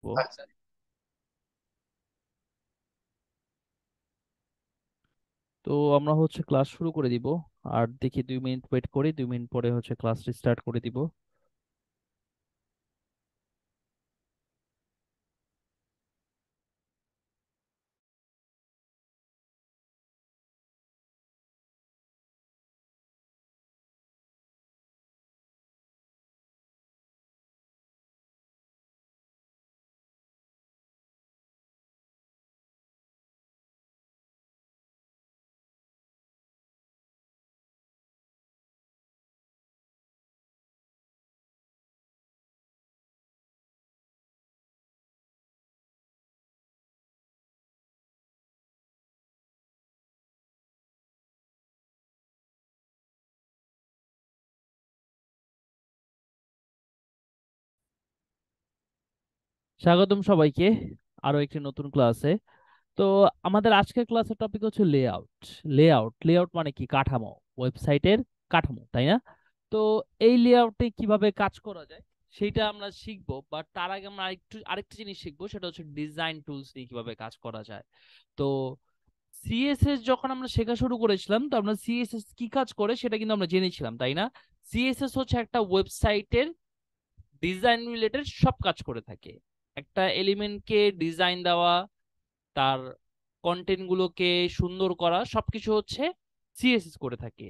ও, আচ্ছা। তো আমরা ক্লাস শুরু করে দিব। আর দেখি 2 মিনিট ওয়েট করি, 2 মিনিট পরে ক্লাস স্টার্ট করে দিব। স্বাগতম সবাইকে আরো একটি নতুন ক্লাসে। তো আমাদের আজকের ক্লাসের টপিক হচ্ছে লেআউট। লেআউট মানে কি? কাঠামো, ওয়েবসাইটের কাঠামো, তাই না? তো এই লেআউটে কিভাবে কাজ করা যায় সেটা আমরা শিখবো, বাট তার আগে আমরা আরেকটা জিনিস শিখবো, সেটা হচ্ছে ডিজাইন টুলস নিয়ে কিভাবে কাজ করা যায়। তো সিএসএস যখন আমরা শেখা শুরু করেছিলাম, তো আমরা সিএসএস কি কাজ করে সেটা কিন্তু আমরা জেনেছিলাম, তাই না? সিএসএস হচ্ছে একটা ওয়েবসাইটের ডিজাইন রিলেটেড সব কাজ করে থাকে। একটা এলিমেন্টকে ডিজাইন দেওয়া, তার কন্টেন্ট গুলোকে সুন্দর করা, সবকিছু সিএসএস করে থাকে।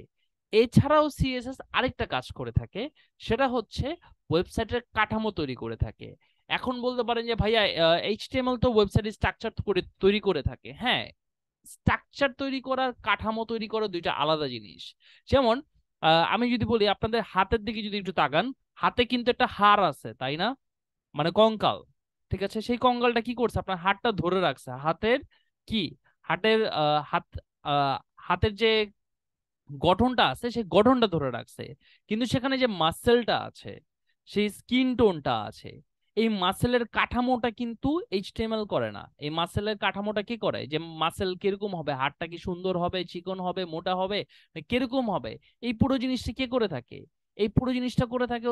এছাড়াও সিএসএস আরেকটা কাজ করে থাকে, সেটা হচ্ছে ওয়েবসাইটের কাঠামো তৈরি করে থাকে। এখন বলতে পারেন যে ভাইয়া, এইচটিএমএল তো ওয়েবসাইট স্ট্রাকচার করে তৈরি করে থাকে। হ্যাঁ, স্ট্রাকচার তৈরি করার কাঠামো তৈরি করা দুইটা আলাদা জিনিস। যেমন আমি যদি বলি, আপনাদের হাতের দিকে যদি একটু তাকান, হাতে কিন্তু একটা হাড় আছে, তাই না? মানে কঙ্কাল। ঠিক আছে, সেই কঙ্কালটা কি করছে? আপনার হাতটা ধরে রাখছে। হাতের কি, হাতের আহ, হাতের যে গঠনটা আছে সেই গঠনটা ধরে রাখছে। কিন্তু সেখানে যে মাসেলটা আছে, সেই স্কিন টোনটা আছে, এই মাসেলের কাঠামোটা কিন্তু এইচটিএমএল করে না। এই মাসেলের কাঠামোটা কি করে? যে মাসেল কিরকম হবে, হাড়টা কি সুন্দর হবে, চিকন হবে, মোটা হবে, না কিরকম হবে, এই পুরো জিনিসটা কে করে থাকে? এই পুরো জিনিসটা করে থাকে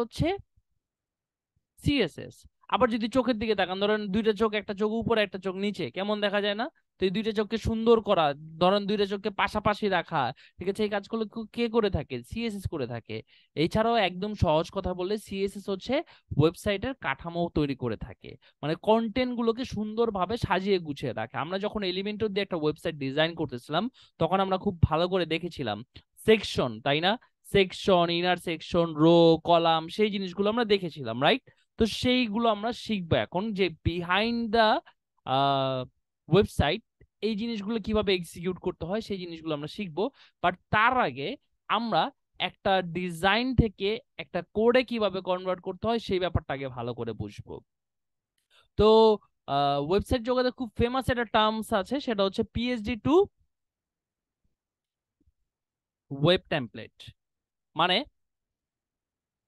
সিএসএস। আবার যদি চোখের দিকে তাকান, ধরেন দুইটা চোখ, একটা চোখ উপরে একটা চোখ নিচে, কেমন দেখা যায় না? তো এই দুইটা চোখকে সুন্দর করা, ধরেন দুইটা চোখকে পাশাপাশি রাখা, ঠিক আছে, এই কাজগুলো কে করে থাকে? সিএসএস করে থাকে। এছাড়াও একদম সহজ কথা বললে, সিএসএস ওয়েবসাইটের কাঠামো তৈরি করে থাকে। মানে কন্টেন্ট গুলোকে সুন্দরভাবে সাজিয়ে গুছিয়ে রাখে। আমরা যখন এলিমেন্টর দিয়ে একটা ওয়েবসাইট ডিজাইন করতেছিলাম, তখন আমরা খুব ভালো করে দেখেছিলাম সেকশন, তাই না? Section, inner section, row, column, সেই জিনিসগুলো আমরা দেখেছিলাম, রাইট? তো সেইগুলো আমরা শিখবো এখন, যে বিহাইন্ড দা ওয়েবসাইট এই জিনিসগুলো কিভাবে এক্সিকিউট করতে হয়, সেই জিনিসগুলো আমরা শিখবো। বাট তার আগে আমরা একটা ডিজাইন থেকে একটা কোডে কিভাবে কনভার্ট করতে হয় সেই ব্যাপারটা আগে ভালো করে বুঝবো। তো ওয়েবসাইট জগতে খুব ফেমাস একটা টার্মস আছে, সেটা হচ্ছে পিএইচডি টু ওয়েব টেমপ্লেট। মানে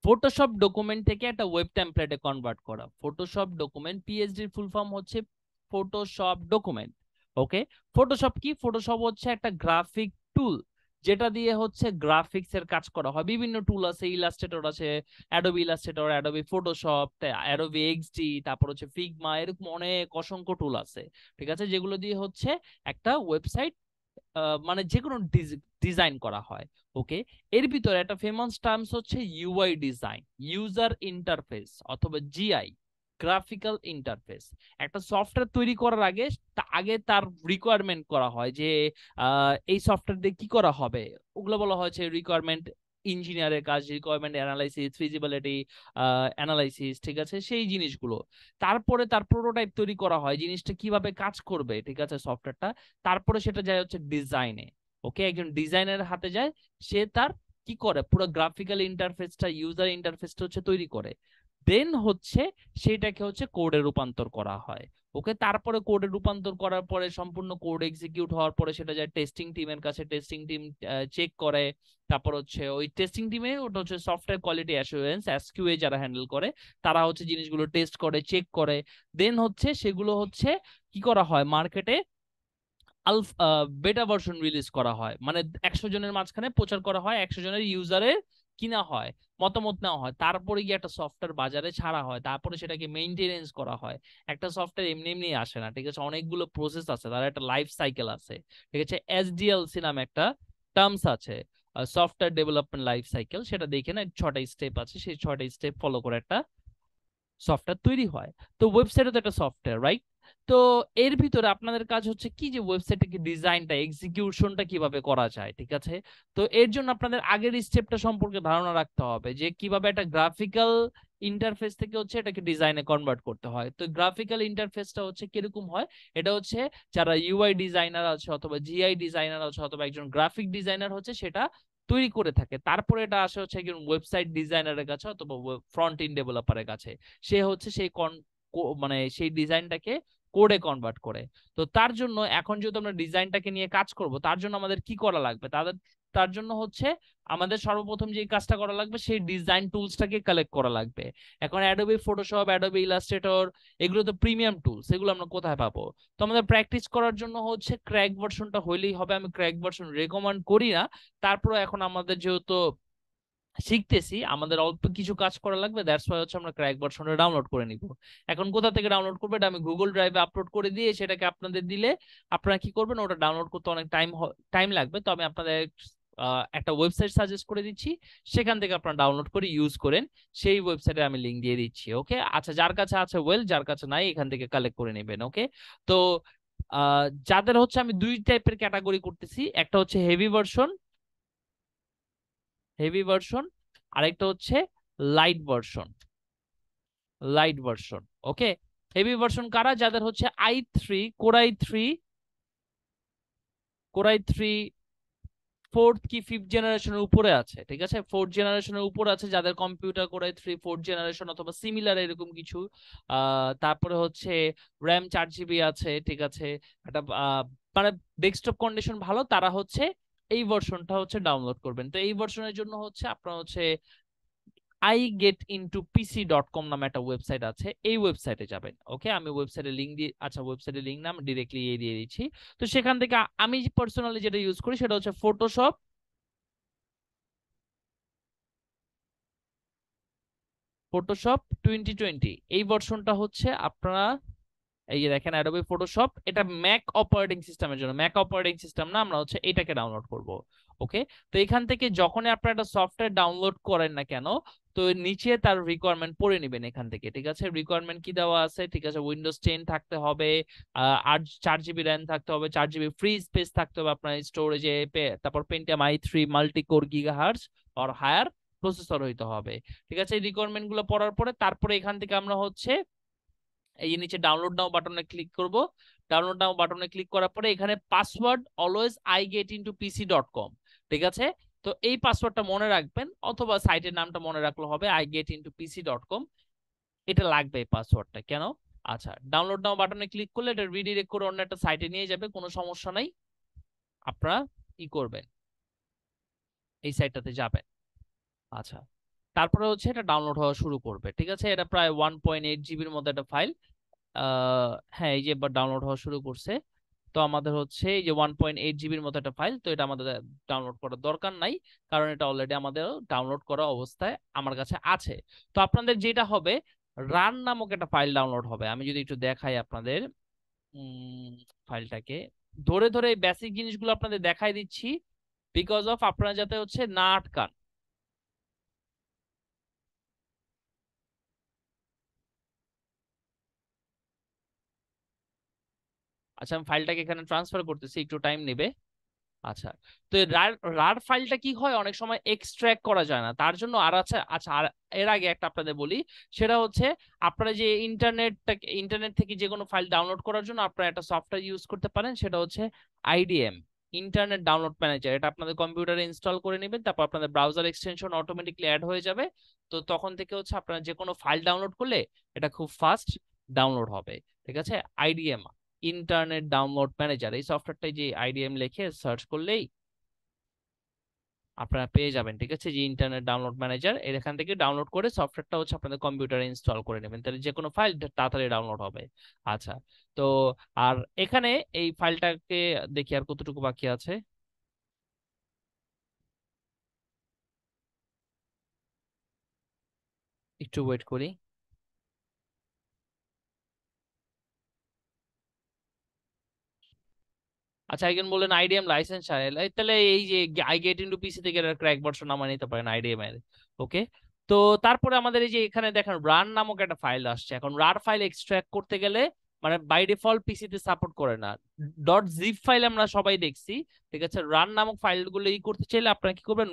ফটোশপ ডকুমেন্ট থেকে একটা ওয়েব টেমপ্লেটে কনভার্ট করা। ফটোশপ ডকুমেন্ট, পিএইচডির ফুল ফর্ম হচ্ছে ফটোশপ ডকুমেন্ট। ওকে, ফটোশপ কি? ফটোশপ হচ্ছে একটা গ্রাফিক টুল, যেটা দিয়ে গ্রাফিক্স এর কাজ করা হয়। বিভিন্ন টুল আছে, ইলাস্ট্রেটর আছে, Adobe Illustrator, Adobe Photoshop, Adobe XD, তারপর ফিগমা, এরকম অনেক অসংখ্য টুল আছে, ঠিক আছে, যেগুলো দিয়ে একটা ওয়েবসাইট মানে যে কোনো ডিজাইন করা হয়। ওকে, এর ভিতরে একটা ফেমাস টার্মস হচ্ছে ইউআই ডিজাইন, ইউজার ইন্টারফেস, অথবা জিআই, গ্রাফিক্যাল ইন্টারফেস। একটা সফটওয়্যার তৈরি করার আগে আগে তার রিকোয়ারমেন্ট করা হয়, যে এই সফটওয়্যার দিয়ে কি করা হবে। ওগুলো বলা হয়েছে রিকোয়ারমেন্ট ইঞ্জিনিয়ারের কাজ, রিকোয়ারমেন্ট অ্যানালাইসিস, ফিজিবিলিটি অ্যানালাইসিস, ঠিক আছে, সেই জিনিসগুলো। তারপরে তার প্রোটোটাইপ তৈরি করা হয়, জিনিসটা কিভাবে কাজ করবে, ঠিক আছে, সফটওয়্যারটা। তারপরে সেটা যায় ডিজাইনে। ওকে, একজন ডিজাইনের হাতে যায়, সে তার কি করে, পুরো গ্রাফিক্যাল ইন্টারফেসটা, ইউজার ইন্টারফেসটা তৈরি করে। দেন সেটাকে কোডে রূপান্তর করা হয়। ওকে, তারপরে কোডে রূপান্তর করার পরে সম্পূর্ণ কোড এক্সিকিউট হওয়ার পরে সেটা যায় টেস্টিং টিমের কাছে, টেস্টিং টিম চেক করে। তারপর ওই টেস্টিং টিমে ওটা সফটওয়্যার কোয়ালিটি অ্যাসুরেন্স, এসকিউএ যারা হ্যান্ডেল করে, তারা জিনিসগুলো টেস্ট করে, চেক করে। দেন সেগুলো কি করা হয়, মার্কেটে বেটা ভার্সন রিলিজ করা হয়। মানে 100 জনের মাঝখানে প্রচার করা হয়, 100 জনের ইউজারের কিনা হয়, মতামত নেওয়া হয়, তারপরে গিয়ে একটা সফটওয়্যার বাজারে ছাড়া হয়, তারপরে সেটাকে মেইনটেনেন্স করা হয়। একটা সফটওয়্যার এমনি এমনি আসে না, ঠিক আছে, অনেকগুলো প্রসেস আছে, তার একটা লাইফ সাইকেল আছে, ঠিক আছে। এসডিএলসি নামে একটা টার্মস আছে, সফটওয়্যার ডেভেলপমেন্ট লাইফ সাইকেল, সেটা দেখে না 6টা স্টেপ আছে, সেই 6টা স্টেপ ফলো করে একটা সফটওয়্যার তৈরি হয়। তো ওয়েবসাইটও তো একটা সফটওয়্যার, রাইট? তো এর ভিতরে আপনাদের কাজ হচ্ছে কি, যে ওয়েবসাইটে ডিজাইনটা এক্সিকিউশনটা কিভাবে করা যায়, ঠিক আছে। তো এর জন্য আপনাদের আগের স্টেপটা সম্পর্কে ধারণা রাখতে হবে, যে কিভাবে একটা গ্রাফিক্যাল ইন্টারফেস থেকে হচ্ছে এটাকে ডিজাইনে কনভার্ট করতে হয়। তো গ্রাফিক্যাল ইন্টারফেসটা হচ্ছে কিরকম হয়, এটা হচ্ছে যারা ইউআই ডিজাইনার আছে অথবা জিআই ডিজাইনার আছে অথবা একজন গ্রাফিক ডিজাইনার হচ্ছে সেটা তৈরি করে থাকে, তারপরে এটা আসে হচ্ছে একজন ওয়েবসাইট ডিজাইনারের কাছে অথবা ফ্রন্ট এন্ড ডেভেলপারের কাছে। সে হচ্ছে সেই মানে সেই ডিজাইনটাকে কোডে কনভার্ট করে। তো তার জন্য এখন যেহেতু আমরা ডিজাইনটাকে নিয়ে কাজ করব, তার জন্য আমাদের কি করা লাগবে, তার জন্য হচ্ছে আমাদের সর্বপ্রথম যে কাজটা করা লাগবে, সেই ডিজাইন টুলসটাকে কালেক্ট করা লাগবে। এখন অ্যাডোবি ফটোশপ, অ্যাডোবি ইলাস্ট্রেটর, এগুলো তো প্রিমিয়াম টুলস, এগুলো আমরা কোথায় পাবো? তো আমাদের প্র্যাকটিস করার জন্য হচ্ছে ক্র্যাক ভার্সনটা হইলেই হবে। আমি ক্র্যাক ভার্সন রেকমেন্ড করি না, তারপরে এখন আমাদের যেহেতু শিখতেছি, আমাদের অল্প কিছু কাজ করা লাগবে, দ্যাটস ওয়াই হচ্ছে আমরা ক্র্যাক ভার্সনটা ডাউনলোড করে নিব। এখন কোথা থেকে ডাউনলোড করবে, এটা আমি গুগল ড্রাইভে আপলোড করে দিয়ে সেটাকে আপনাদের দিলে আপনারা কি করবেন, ওটা ডাউনলোড করতে অনেক টাইম লাগবে। তো আমি আপনাদের একটা ওয়েবসাইট সাজেস্ট করে দিচ্ছি, সেখান থেকে আপনারা ডাউনলোড করে ইউজ করেন। সেই ওয়েবসাইটে আমি লিংক দিয়ে দিচ্ছি, ওকে। আচ্ছা, যার কাছে আছে ওয়েল, যার কাছে নাই এখান থেকে কালেক্ট করে নেবেন, ওকে। তো যাদের হচ্ছে, আমি দুই টাইপের ক্যাটাগরি করতেছি, একটা হচ্ছে হেভি ভার্সন, আরেকটা হচ্ছে লাইট ভার্সন। ওকে, হেভি ভার্সন কারা, যাদের হচ্ছে i3 কোরাই থ্রি ফোর্থ কি ফিফথ জেনারেশনের উপরে আছে, ঠিক আছে, ফোর্থ জেনারেশনের উপর আছে, যাদের কম্পিউটার কোরাই 3 ফোর্থ জেনারেশন অথবা সিমিলার এরকম কিছু। তারপরে হচ্ছে র্যাম 4 জিবি আছে, ঠিক আছে, একটা মানে ডেস্কটপ কন্ডিশন ভালো, তারা হচ্ছে এই ভার্সনটা হচ্ছে ডাউনলোড করবেন। তো এই ভার্সনের জন্য হচ্ছে আপনার হচ্ছে iGetIntoPC.com নামে একটা ওয়েবসাইট আছে, এই ওয়েবসাইটে যাবেন, ওকে। আমি ওয়েবসাইটের লিংক দিয়ে, আচ্ছা ওয়েবসাইটের লিংক নাম ডিরেক্টলি দিয়ে দিচ্ছি। তো সেখান থেকে আমি পার্সোনালি যেটা ইউজ করি সেটা হচ্ছে ফটোশপ 2020। এই ভার্সনটা হচ্ছে আপনারা, এই যে দেখেন অ্যাডোবি ফটোশপ, এটা ম্যাক অপারেটিং সিস্টেমের জন্য, ম্যাক অপারেটিং সিস্টেম না, আমরা হচ্ছে এটাকে ডাউনলোড করব, ওকে। তো এখান থেকে যখনই আপনারা একটা সফটওয়্যার ডাউনলোড করেন না কেন, তো নিচে তার রিকোয়ারমেন্ট পড়ে নেবেন এখান থেকে, ঠিক আছে। রিকোয়ারমেন্ট কি দেওয়া আছে, ঠিক আছে, উইন্ডোজ 10 থাকতে হবে, 4 জিবি র্যাম থাকতে হবে, 4 জিবি ফ্রি স্পেস থাকতে হবে আপনার স্টোরেজে, তারপর Pentium i3 multi core gigahertz or higher processor হইতে হবে, ঠিক আছে। এই রিকোয়ারমেন্ট গুলো পড়ার পরে তারপরে এখান থেকে আমরা হচ্ছে এই যে নিচে ডাউনলোড নাও বাটনে ক্লিক করব। ডাউনলোড নাও বাটনে ক্লিক করার পরে এখানে পাসওয়ার্ড অলওয়েজ iGetIntoPC.com, ঠিক আছে। তো এই পাসওয়ার্ডটা মনে রাখবেন, অথবা সাইটের নামটা মনে রাখলে হবে, iGetIntoPC.com, এটা লাগবে এই পাসওয়ার্ডটা, কেন? আচ্ছা, ডাউনলোড নাও বাটনে ক্লিক করলে এটা রিডিরেক্ট করে অন্য একটা সাইটে নিয়ে যাবে, কোনো সমস্যা নাই। আপনারা কি করবেন, এই সাইটটাতে যাবেন। আচ্ছা, তারপরে হচ্ছে এটা ডাউনলোড হওয়া শুরু করবে, ঠিক আছে। এটা প্রায় 1.8 জিবির মধ্যে একটা ফাইল। হ্যাঁ, এই যে এবার ডাউনলোড হওয়া শুরু করছে। তো আমাদের হচ্ছে এই যে 1.8 জিবির মতো একটা ফাইল, তো এটা আমাদের ডাউনলোড করার দরকার নাই, কারণ এটা অলরেডি আমাদের ডাউনলোড করা অবস্থায় আমার কাছে আছে। তো আপনাদের যেটা হবে, রান নামক একটা ফাইল ডাউনলোড হবে। আমি যদি একটু দেখাই আপনাদের ফাইলটাকে ধরে ধরে, বেসিক জিনিসগুলো আপনাদের দেখাই দিচ্ছি, বিকজ অফ আপনারা যাতে হচ্ছে না আটকান। আচ্ছা, আমি ফাইলটাকে এখানে ট্রান্সফার করতেছি, একটু টাইম নেবে। আচ্ছা, তো রার রার ফাইলটা কি হয়, অনেক সময় এক্সট্রাক্ট করা যায় না, তার জন্য আর আছে। আচ্ছা, আর এর আগে একটা আপনাদের বলি, সেটা হচ্ছে আপনারা যে ইন্টারনেট থেকে যে কোনো ফাইল ডাউনলোড করার জন্য আপনারা একটা সফটওয়্যার ইউজ করতে পারেন, সেটা হচ্ছে আইডিএম, ইন্টারনেট ডাউনলোড ম্যানেজার। এটা আপনাদের কম্পিউটারে ইনস্টল করে নেবেন, তারপর আপনাদের ব্রাউজার এক্সটেনশন অটোমেটিকলি অ্যাড হয়ে যাবে। তো তখন থেকে হচ্ছে আপনারা যে কোনো ফাইল ডাউনলোড করলে এটা খুব ফাস্ট ডাউনলোড হবে, ঠিক আছে। আইডিএম, ইন্টারনেট ডাউনলোড ম্যানেজার, এই সফটওয়্যারটাই যে আইডিএম লিখে সার্চ করলেই আপনারা পেয়ে যাবেন, ঠিক আছে। যে ইন্টারনেট ডাউনলোড ম্যানেজার, এখান থেকে ডাউনলোড করে সফটওয়্যারটা হচ্ছে আপনাদের কম্পিউটারে ইনস্টল করে নেবেন, তাহলে যে কোনো ফাইল তাড়াতাড়ি ডাউনলোড হবে। আচ্ছা, তো আর এখানে এই ফাইলটাকে দেখি আর কতটুকু বাকি আছে। একটু ওয়েট করি। আচ্ছা, একজন বললেন আইডিএম লাইসেন্স তাহলে এই যে আই গেট ইনটু পিসি থেকে ক্র্যাক ভার্সন নামা নিতে পারেন আইডিএম এর। ওকে। তো তারপরে আমাদের এই যে এখানে দেখেন রান নামক একটা ফাইল আসছে। এখন রার ফাইল এক্সট্রাক্ট করতে গেলে মানে বাই ডিফল্ট পিসি তে সাপোর্ট করে না। ডট জিপ ফাইল আমরা সবাই দেখছি, ঠিক আছে। রান নামক ফাইলগুলো করতে চাইলে আপনারা কি করবেন,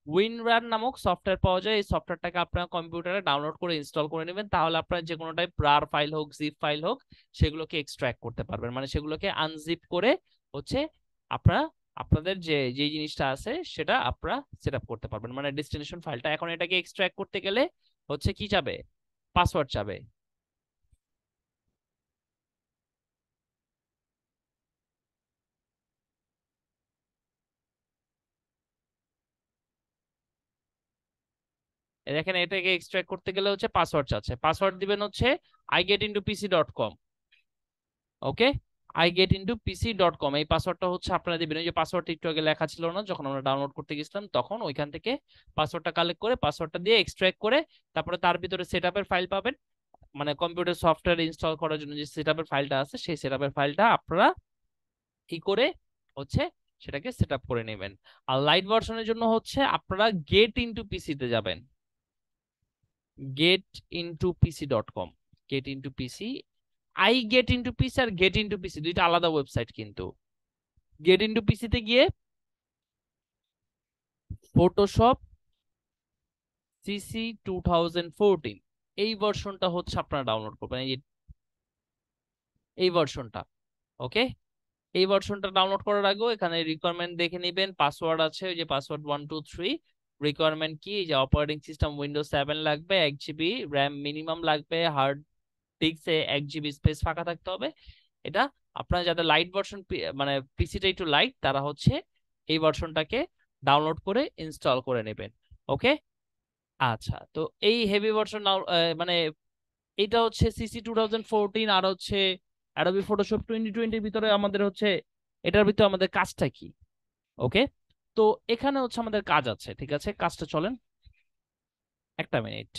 উইনরার নামক সফটওয়্যার পাওয়া যায়। এই সফটওয়্যারটাকে আপনার কম্পিউটারে ডাউনলোড করে ইনস্টল করে নেবেন, তাহলে আপনার যে কোনো টাইপ রার ফাইল হোক, জিপ ফাইল হোক, সেগুলোকে এক্সট্রাক্ট করতে পারবেন, মানে সেগুলোকে আনজিপ করে হচ্ছে আপনারা আপনাদের যে যে জিনিসটা আছে সেটা আপনারা সেট আপ করতে পারবেন, মানে ডেস্টিনেশন ফাইলটা। এখন এটাকে এক্সট্রাক্ট করতে গেলে হচ্ছে কি যাবে, পাসওয়ার্ড যাবে। দেখেন এটাকে এক্সট্রাক্ট করতে গেলে হচ্ছে পাসওয়ার্ড চাচ্ছে। পাসওয়ার্ড দিবেন হচ্ছে igetintopc.com। ওকে, igetintopc.com, এই পাসওয়ার্ডটা হচ্ছে আপনারা দিবেন। ওই যে পাসওয়ার্ডটা একটু আগে লেখা ছিল না যখন আমরা ডাউনলোড করতে গেছিলাম, তখন ওইখান থেকে পাসওয়ার্ডটা কালেক্ট করে পাসওয়ার্ডটা দিয়ে এক্সট্রাক্ট করে তারপরে তার ভিতরে সেটআপের ফাইল পাবেন, মানে কম্পিউটার সফটওয়্যার ইনস্টল করার জন্য যে সেটআপের ফাইলটা আছে সেই সেটআপের ফাইলটা আপনারা কি করে হচ্ছে সেটাকে সেটআপ করে নেবেন। আর লাইট ভার্সনের জন্য হচ্ছে আপনারা গেট ইনটু পিসি তে যাবেন, getintopc.com, get into PC. I get into PC আর গেট ইনটু পিসি দুইটা আলাদা ওয়েবসাইট কিন্তু। গেট ইনটু পিসি তে গিয়ে ফটোশপ সিসি 2014 এই ভার্সনটা হচ্ছে আপনারা ডাউনলোড করবেন, এই ভার্সনটা। ওকে, এই ভার্সনটা ডাউনলোড করার আগেও এখানে রিকোয়ারমেন্ট দেখে নেবেন, পাসওয়ার্ড আছে ওই যে পাসওয়ার্ড 123। রিকোয়ারমেন্ট কি, এই যে অপারেটিং সিস্টেম উইন্ডোজ 7 লাগবে, 1 জিবি র্যাম মিনিমাম লাগবে, হার্ড ডিস্কে 1 জিবি স্পেস ফাঁকা থাকতে হবে। এটা আপনারা যাদের লাইট ভার্সন মানে পিসিটা একটু লাইট তারা হচ্ছে এই ভার্সনটাকে ডাউনলোড করে ইনস্টল করে নেবেন। ওকে। আচ্ছা, তো এই হেভি ভার্সন মানে এটা হচ্ছে সিসি 2014 আর হচ্ছে অ্যাডোবি ফটোশপ 2020 ভিতরে আমাদের হচ্ছে এটার ভিতরে আমাদের কাজটা কি। ওকে, তো এখানে হচ্ছে আমাদের কাজ আছে, ঠিক আছে, কাজটা চলেন একটা মিনিট।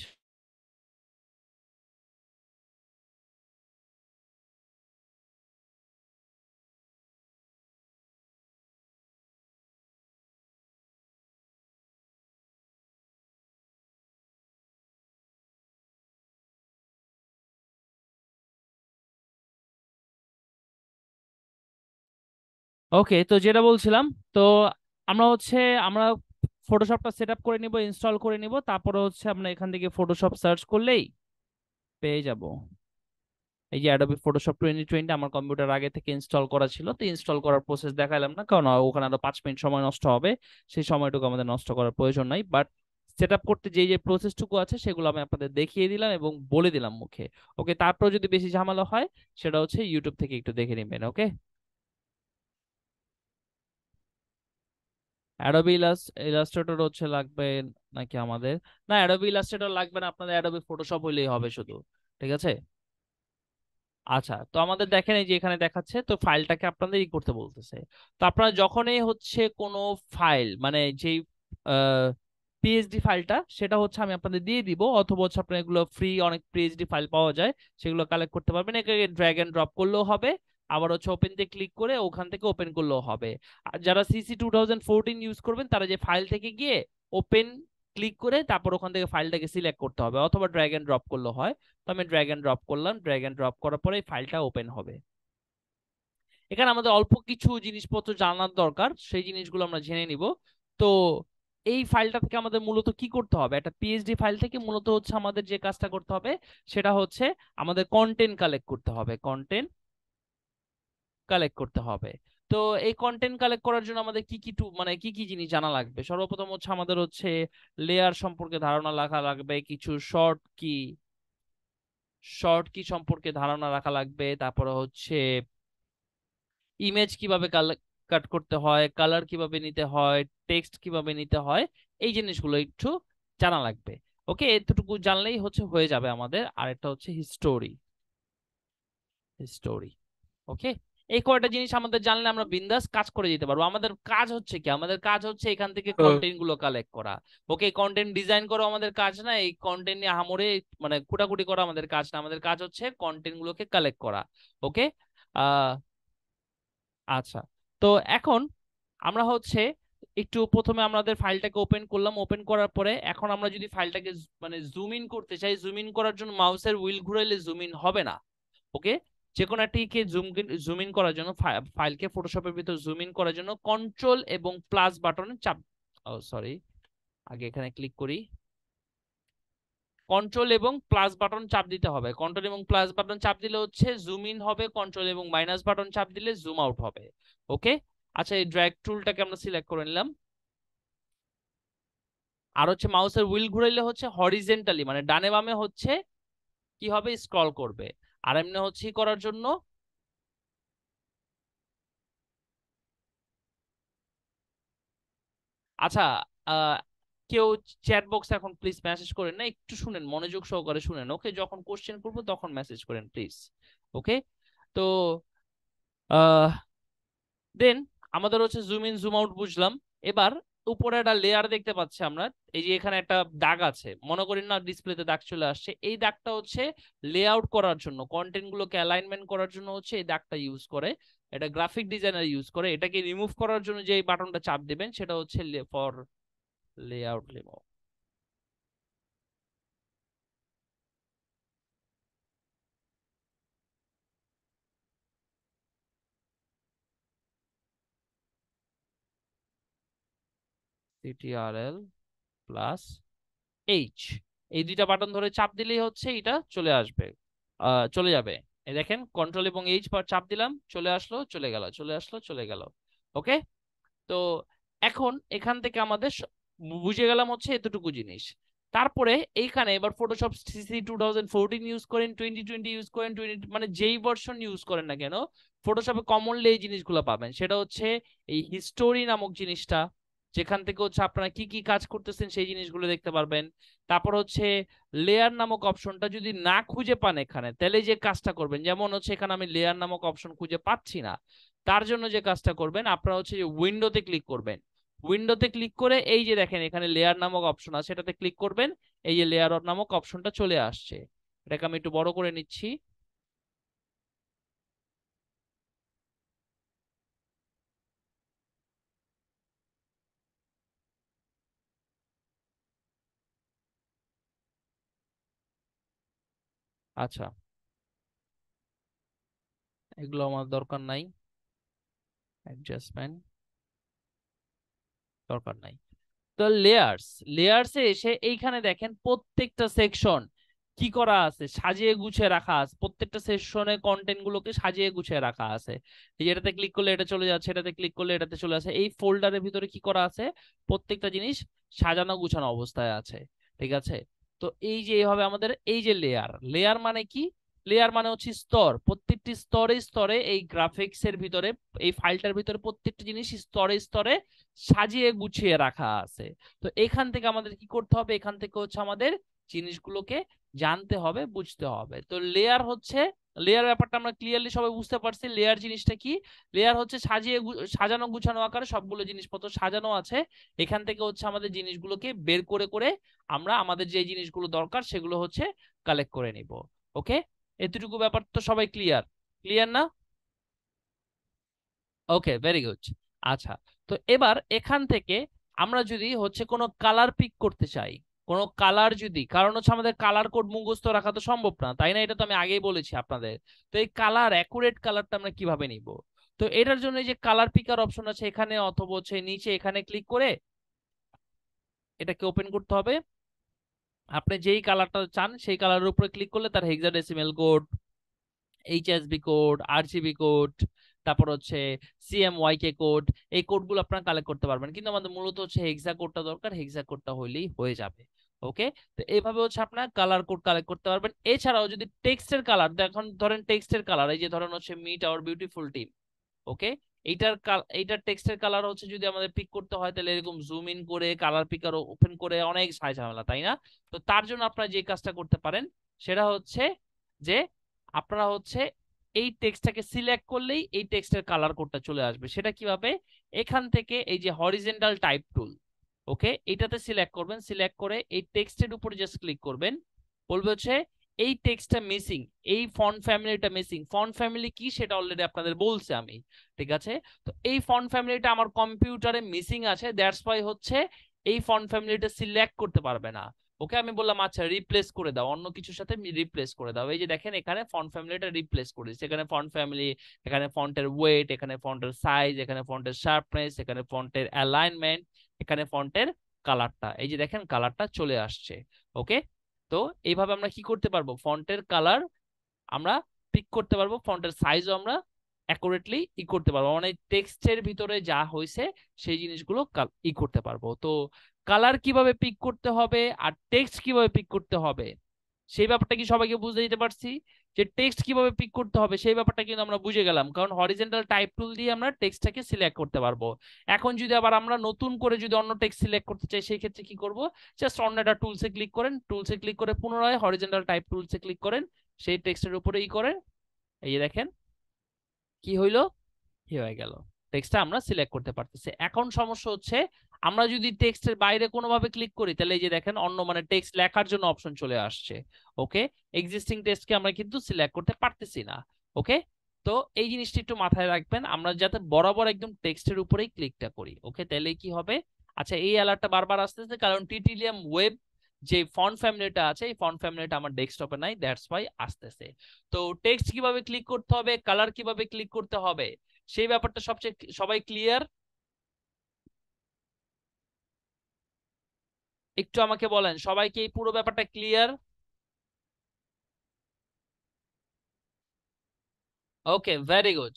ওকে, তো যেটা বলছিলাম, তো আমরা হচ্ছে আমরা ফটোশপটা সেট আপ করে নিব, ইনস্টল করে নিব, তারপরে হচ্ছে আমরা এখান থেকে ফটোশপ সার্চ করলেই পেয়ে যাব। এই যে অ্যাডোবি ফটোশপ 2020 আমার কম্পিউটার আগে থেকে ইনস্টল করা ছিল, তো ইনস্টল করার প্রসেস দেখাইলাম না কারণ ওখানে আরো 5 মিনিট সময় নষ্ট হবে, সেই সময়টুকু আমাদের নষ্ট করার প্রয়োজন নাই। বাট সেট আপ করতে যে যে প্রসেসটুকু আছে সেগুলো আমি আপনাদের দেখিয়ে দিলাম এবং বলে দিলাম মুখে। ওকে, তারপর যদি বেশি ঝামেলা হয় সেটা হচ্ছে ইউটিউব থেকে একটু দেখে নেবেন। ওকে, অ্যাডোবি ইলাস্ট্রেটর হচ্ছে লাগবে নাকি আমাদের? না, অ্যাডোবি ইলাস্ট্রেটর লাগবে না, আপনাদের অ্যাডোবি ফটোশপ হইলেই হবে শুধু, ঠিক আছে। আচ্ছা, তো আমাদের দেখেন এই যে এখানে দেখাচ্ছে, তো ফাইলটাকে আপনাদের করতে বলতেছে। তো আপনারা যখনই হচ্ছে কোনো ফাইল মানে যেই পিএইচডি ফাইলটা সেটা হচ্ছে আমি আপনাদের দিয়ে দিব, অথবা হচ্ছে আপনার এগুলো ফ্রি অনেক পিএইচডি ফাইল পাওয়া যায়, সেগুলো কালেক্ট করতে পারবেন। এটাকে ড্র্যাগ এন্ড ড্রপ করলেও হবে, আবার হচ্ছে ওপেন তে ক্লিক করে ওখান থেকে ওপেন করলেও হবে। আর যারা সিসি 2014 ইউজ করবেন তারা যে ফাইল থেকে গিয়ে ওপেন ক্লিক করে তারপর ওখান থেকে ফাইলটাকে সিলেক্ট করতে হবে, অথবা ড্র্যাগ এন্ড ড্রপ করলেও হয়। তো আমি ড্র্যাগ এন্ড ড্রপ করলাম, ড্র্যাগ এন্ড ড্রপ করার পরে ফাইলটা ওপেন হবে। এখানে আমাদের অল্প কিছু জিনিসপত্র জানার দরকার, সেই জিনিসগুলো আমরা জেনে নিব। তো এই ফাইলটা থেকে আমাদের মূলত কি করতে হবে, একটা পিএইচডি ফাইল থেকে মূলত হচ্ছে আমাদের যে কাজটা করতে হবে সেটা হচ্ছে আমাদের কন্টেন্ট কালেক্ট করতে হবে, কন্টেন্ট কালেক্ট করতে হবে। তো এই কন্টেন্ট কালেক্ট করার জন্য আমাদের কি কি মানে কি কি জিনিস জানা লাগবে, সর্বপ্রথম হচ্ছে আমাদের হচ্ছে লেয়ার সম্পর্কে ধারণা রাখা লাগবে, কিছু শর্ট কি সম্পর্কে ধারণা রাখা লাগবে, তারপরে হচ্ছে ইমেজ কিভাবে কাট করতে হয়, কালার কিভাবে নিতে হয়, টেক্সট কিভাবে নিতে হয়, এই জিনিসগুলো একটু জানা লাগবে। ওকে, এতটুকু জানলেই হচ্ছে হয়ে যাবে আমাদের। আর একটা হচ্ছে হিস্টোরি। ওকে, এই কয়টা জিনিস আমাদের জানলে আমরা বিন্দাস কাজ করে যেতে পারবো। আমাদের কাজ হচ্ছে কি, আমাদের কাজ হচ্ছে এখান থেকে হুম। কন্টেন্ট গুলো কালেক্ট করা। ওকে, কন্টেন্ট ডিজাইন করা আমাদের কাজ না, এই কন্টেন্ট নিয়ে আহামরি মানে কুটাকুটি করা আমাদের কাজ না, আমাদের কাজ হচ্ছে কন্টেন্ট গুলোকে কালেক্ট করা। ওকে, আহ আচ্ছা। তো এখন আমরা হচ্ছে একটু প্রথমে আমাদের ফাইলটাকে ওপেন করলাম, ওপেন করার পরে এখন আমরা যদি ফাইলটাকে মানে জুম ইন করতে চাই, জুম ইন করার জন্য মাউসের হুইল ঘুরাইলে জুম ইন হবে না। ওকে, যে কোনো একটিকে জুম ইন করার জন্য, ফাইলকে ফটোশপের ভিতর জুম ইন করার জন্য কন্ট্রোল এবং প্লাস বাটনে চাপ, ও সরি, আগে এখানে ক্লিক করি, কন্ট্রোল এবং প্লাস বাটন চাপ দিতে হবে। কন্ট্রোল এবং প্লাস বাটন চাপ দিলে হচ্ছে জুম ইন হবে, কন্ট্রোল এবং মাইনাস বাটন চাপ দিলে জুম আউট হবে। ওকে, আচ্ছা, এই ড্র্যাগ টুলটাকে আমরা সিলেক্ট করে নিলাম। আর হচ্ছে মাউসের হুইল ঘুরাইলে হচ্ছে হরিজেন্টালি মানে ডানে বামে হচ্ছে কি হবে, স্ক্রল করবে। আর এমনি হচ্ছে কি করার জন্য, আচ্ছা, আহ কেউ চ্যাট বক্স এখন প্লিজ মেসেজ করেন না, একটু শুনেন, মনোযোগ সহকারে শুনেন। ওকে, যখন কোশ্চেন করবো তখন মেসেজ করেন প্লিজ। ওকে, তো আহ দেন আমাদের হচ্ছে জুম ইন জুম আউট বুঝলাম। এবার উপরে একটা লেয়ার দেখতে পাচ্ছি আমরা, এই যে এখানে একটা দাগ আছে, মনে করি না ডিসপ্লেতে দাগ চলে আসছে, এই দাগটা হচ্ছে লেআউট করার জন্য, কন্টেন্ট গুলোকে অ্যালাইনমেন্ট করার জন্য হচ্ছে এই দাগটা ইউজ করে। এটা গ্রাফিক ডিজাইনার ইউজ করে। এটাকে রিমুভ করার জন্য যে বাটনটা চাপ দিবেন সেটা হচ্ছে for layout remove. Ctrl plus H, এই দুইটা বাটন ধরে চাপ দিলেই হচ্ছে এটা চলে আসবে, চলে যাবে। এই দেখেন, কন্ট্রোল এবং এইচ পর চাপ দিলাম, চলে আসলো, চলে গেল, চলে আসলো, চলে গেল। ওকে, তো এখন এখান থেকে আমাদের বুঝে গেলাম হচ্ছে এতটুকু জিনিস। তারপরে এইখানে এবার ফটোশপ সিসি 2014 ইউজ করেন, 2020 ইউজ করেন, 20 মানে যেই ভার্সন ইউজ করেন না কেন, ফটোশপে কমনলি এই জিনিসগুলো পাবেন। সেটা হচ্ছে এই হিস্টোরি নামক জিনিসটা, যেখান থেকে হচ্ছে আপনারা কি কি কাজ করতেছেন সেই জিনিসগুলো দেখতে পারবেন। তারপর হচ্ছে লেয়ার নামক অপশনটা যদি না খুঁজে পান এখানে, তাহলে যে কাজটা করবেন, যেমন হচ্ছে এখানে আমি লেয়ার নামক অপশন খুঁজে পাচ্ছি না, তার জন্য যে কাজটা করবেন আপনারা হচ্ছে যে উইন্ডোতে ক্লিক করবেন। উইন্ডোতে ক্লিক করে এই যে দেখেন এখানে লেয়ার নামক অপশন আছে, এটাতে ক্লিক করবেন। এই যে লেয়ার নামক অপশনটা চলে আসছে, এটাকে আমি একটু বড় করে নিচ্ছি। আচ্ছা, এগুলো আমার দরকার নাই, অ্যাডজাস্টমেন্ট দরকার নাই। তো লেয়ার্স, লেয়ার্সে এসে এইখানে দেখেন প্রত্যেকটা সেকশন কি করা আছে, সাজিয়ে গুছিয়ে রাখা আছে, প্রত্যেকটা সেকশনে কন্টেন্ট গুলোকে সাজিয়ে গুছিয়ে রাখা আছে। এই যে এটাতে ক্লিক করলে এটা চলে যাচ্ছে, এটাতে ক্লিক করলে এটাতে চলে আসে, এই ফোল্ডারের ভিতরে কি করা আছে, প্রত্যেকটা জিনিস সাজানো গুছানো অবস্থায় আছে। ঠিক আছে, তো এই যে এইভাবে আমাদের এই যে লেয়ার, লেয়ার মানে কি, লেয়ার মানে হচ্ছে স্তর, প্রত্যেকটি স্তরে স্তরে এই গ্রাফিক্স এর ভিতরে, এই ফাইলটার ভিতরে প্রত্যেকটা জিনিস স্তরে স্তরে সাজিয়ে গুছিয়ে রাখা আছে। তো এখান থেকে আমাদের কি করতে হবে, এখান থেকে হচ্ছে আমাদের জিনিসগুলোকে জানতে হবে, বুঝতে হবে। তো লেয়ার হচ্ছে, লেয়ার ব্যাপারটা আমরা ক্লিয়ারলি সবাই বুঝতে পারছি। লেয়ার জিনিসটা কি, লেয়ার হচ্ছে সাজানো গুছানো আকারে সবগুলো জিনিসপত্র সাজানো আছে। এখান থেকে হচ্ছে আমাদের জিনিসগুলোকে বের করে করে আমরা আমাদের যে জিনিসগুলো দরকার সেগুলো হচ্ছে কালেক্ট করে নিব। ওকে, এতটুকু ব্যাপার তো সবাই ক্লিয়ার, ক্লিয়ার না? ওকে, ভেরি গুড। আচ্ছা, তো এবার এখান থেকে আমরা যদি হচ্ছে কোনো কালার পিক করতে চাই, কোনো কালার যদি, কারণ হচ্ছে আমাদের কালার কোড মুখস্থ রাখা তো সম্ভব না, তাই না? এটা তো আমি আগেই বলেছি আপনাদের। তো এই কালার, অ্যাকুরেট কালারটা আমরা কিভাবে নিব? তো এটার জন্য এই যে কালার পিকার অপশন আছে এখানে অথবা হচ্ছে নিচে, এখানে ক্লিক করে এটাকে ওপেন করতে হবে। আপনি যেই কালারটা চান সেই কালারের উপরে ক্লিক করলে তার hexadecimal code, HSB code, RGB code, তারপর হচ্ছে সিএমওয়াইকে কোড, এই কোডগুলো আপনারা কালেক্ট করতে পারবেন। কিন্তু আমাদের মূলত হচ্ছে হেক্সা কোডটা দরকার, হেক্সা কোডটা হইলেই হয়ে যাবে। ওকে, তো এইভাবে হচ্ছে আপনারা কালার কোড কালেক্ট করতে পারবেন। এছাড়াও যদি টেক্সটের কালার, এখন ধরেন টেক্সটের কালার, এই যে ধরেন হচ্ছে মিট আওয়ার বিউটিফুল টিম। ওকে, এইটার টেক্সটের কালার হচ্ছে যদি আমাদের পিক করতে হয় তাহলে এরকম জুম ইন করে কালার পিকার ওপেন করে অনেক সাইজ ঝামেলা, তাই না? তো তার জন্য আপনারা যে কাজটা করতে পারেন সেটা হচ্ছে যে আপনারা হচ্ছে এই টেক্সটটাকে সিলেক্ট করলেই এই টেক্সটের কালার কোডটা চলে আসবে। সেটা কিভাবে? এখান থেকে এই যে হরিজন্টাল টাইপ টুল, ওকে, এটাতে সিলেক্ট করবেন, সিলেক্ট করে এই টেক্সটের উপরে জাস্ট ক্লিক করবেন, বলবে হচ্ছে এই টেক্সটটা মিসিং, এই ফন্ট ফ্যামিলিটা মিসিং। ফন্ট ফ্যামিলি কি সেটা অলরেডি আপনাদের বলছে আমি, ঠিক আছে? তো এই ফন্ট ফ্যামিলিটা আমার কম্পিউটারে মিসিং আছে, দ্যাটস ওয়াই হচ্ছে এই ফন্ট ফ্যামিলিটা সিলেক্ট করতে পারবে না। ওকে, আমি বললাম আচ্ছা রিপ্লেস করে দাও, অন্য কিছুর সাথে রিপ্লেস করে দাও। এই যে দেখেন এখানে ফন্ট ফ্যামিলিটা রিপ্লেস করে দিচ্ছে, এখানে ফন্ট ফ্যামিলি, এখানে ফন্টের ওয়েট, এখানে ফন্টের সাইজ, এখানে ফন্টের শার্পনেস, এখানে ফন্টের অ্যালাইনমেন্ট, এখানে ফন্টের কালারটা, এই যে দেখেন কালারটা চলে আসছে। ওকে, তো এইভাবে আমরা কি করতে পারবো, ফন্টের কালার আমরা পিক করতে পারবো, ফন্টের সাইজও আমরা অ্যাকুরেটলি করতে পারবো, মানে টেক্সটের ভিতরে যা হয়েছে সেই জিনিসগুলো করতে পারবো। তো কালার কিভাবে পিক করতে হবে আর টেক্সট কিভাবে পিক করতে হবে সেই ব্যাপারটা কি সবাইকে বুঝতে দিতে পারছি? যে টেক্সট কিভাবে পিক করতে হবে সেই ব্যাপারটা কিন্তু আমরা বুঝে গেলাম, কারণ হরিজন্টাল টাইপ টুল দিয়ে আমরা টেক্সটটাকে সিলেক্ট করতে পারবো। এখন যদি আবার আমরা নতুন করে যদি অন্য টেক্সট সিলেক্ট করতে চাই সেই ক্ষেত্রে কি করব? জাস্ট অন্য একটা টুলসে ক্লিক করেন, টুলসে ক্লিক করে পুনরায় হরিজন্টাল টাইপ টুলসে ক্লিক করেন, সেই টেক্সটের উপরে করেন, এই যে দেখেন কি হইলো, কি হয়ে গেল, টেক্সটটা আমরা সিলেক্ট করতে পারতেছি। এখন সমস্যা হচ্ছে আমরা যদি টেক্সটের বাইরে কোনোভাবে ক্লিক করি তাহলে এই যে দেখেন অন্য মানে টেক্সট লেখার জন্য অপশন চলে আসছে। ওকে, এক্সিস্টিং টেক্সটকে আমরা কিন্তু সিলেক্ট করতে পারতেছি না। ওকে, তো এই জিনিসটা একটু মাথায় রাখবেন, আমরা যাতে বরাবর একদম টেক্সটের উপরেই ক্লিকটা করি। ওকে, তাহলে কি হবে? আচ্ছা, এই অ্যালার্টটা বারবার আসতেছে কারণ টিটিলিয়াম ওয়েব যে ফন্ট ফ্যামিলিটা আছে এই ফন্ট ফ্যামিলিটা আমার ডেস্কটপে নাই, দ্যাটস ওয়াই আসতেছে। তো টেক্সট কিভাবে ক্লিক করতে হবে, কালার কিভাবে ক্লিক করতে হবে সেই ব্যাপারটা সবচেয়ে সবাই ক্লিয়ার? একটু আমাকে বলেন সবাইকে এই পুরো ব্যাপারটা ক্লিয়ার? ওকে, ভেরি গুড।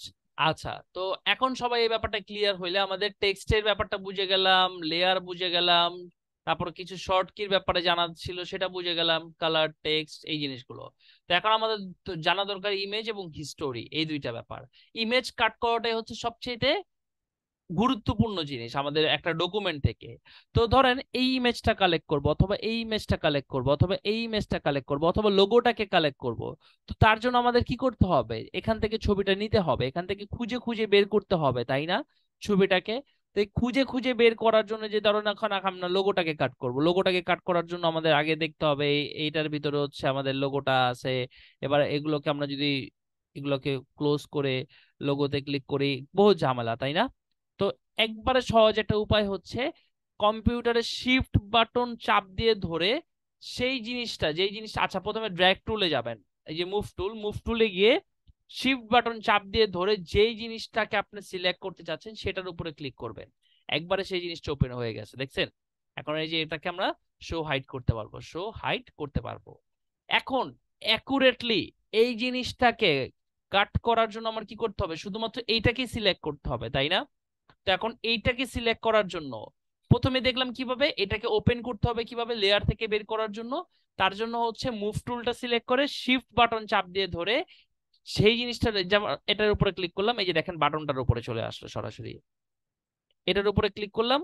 আচ্ছা, তো এখন সবাই এই ব্যাপারটা ক্লিয়ার হইলে আমাদের টেক্সটের ব্যাপারটা বুঝে গেলাম, লেয়ার বুঝে গেলাম, তারপর কিছু শর্ট কির ব্যাপারে জানা ছিল সেটা বুঝে গেলাম, কালার টেক্সট এই জিনিসগুলো। তো এখন আমাদের তো জানা দরকার ইমেজ এবং হিস্টোরি, এই দুইটা ব্যাপার। ইমেজ কাট করাটাই হচ্ছে সবচেয়ে গুরুত্বপূর্ণ জিনিস আমাদের একটা ডকুমেন্ট থেকে। তো ধরেন এই ইমেজটা কালেক্ট করব, অথবা এই ইমেজটা কালেক্ট করব, অথবা এই ইমেজটা কালেক্ট করব, অথবা লোগোটাকে কালেক্ট করব। তো তার জন্য আমাদের কি করতে হবে, এখান থেকে ছবিটা নিতে হবে, এখান থেকে খুঁজে খুঁজে বের করতে হবে, তাই না? ছবিটাকে, তো এই খুঁজে খুঁজে বের করার জন্য যে ধরুন এখন আমরা লোগোটাকে কাট করব, লোগোটাকে কাট করার জন্য আমাদের আগে দেখতে হবে এইটার ভিতরে হচ্ছে আমাদের লোগোটা আছে। এবার এগুলোকে আমরা যদি এগুলোকে ক্লোজ করে লোগোতে ক্লিক করি, বহু ঝামেলা, তাই না? তো একবারে সহজ একটা উপায় হচ্ছে কম্পিউটারে শিফট বাটন চাপ দিয়ে ধরে সেই জিনিসটা, যেই জিনিসটা, আচ্ছা প্রথমে ড্র্যাগ টুলে যাবেন, এই যে মুভ টুল, মুভ টুলে গিয়ে শিফট বাটন চাপ দিয়ে ধরে যেই জিনিসটাকে আপনি সিলেক্ট করতে চাচ্ছেন সেটার উপরে ক্লিক করবেন, একবারে সেই জিনিসটা ওপেন হয়ে গেছে, দেখছেন? এখন এই যে এটাকে আমরা শো হাইড করতে পারবো, শো হাইড করতে পারবো। এখন অ্যাকুরেটলি এই জিনিসটাকে কাট করার জন্য আমার কি করতে হবে, শুধুমাত্র এইটাকেই সিলেক্ট করতে হবে, তাই না? তো এখন এইটাকে সিলেক্ট করার জন্য প্রথমে দেখলাম কিভাবে এটাকে ওপেন করতে হবে, কিভাবে লেয়ার থেকে বের করার জন্য। তার জন্য হচ্ছে মুভ টুলটা সিলেক্ট করে শিফট বাটন চাপ দিয়ে ধরে সেই জিনিসটা, যেমন এটার উপরে ক্লিক করলাম, এই যে দেখেন বাটনটার উপরে চলে আসলো সরাসরি, এটার উপরে ক্লিক করলাম,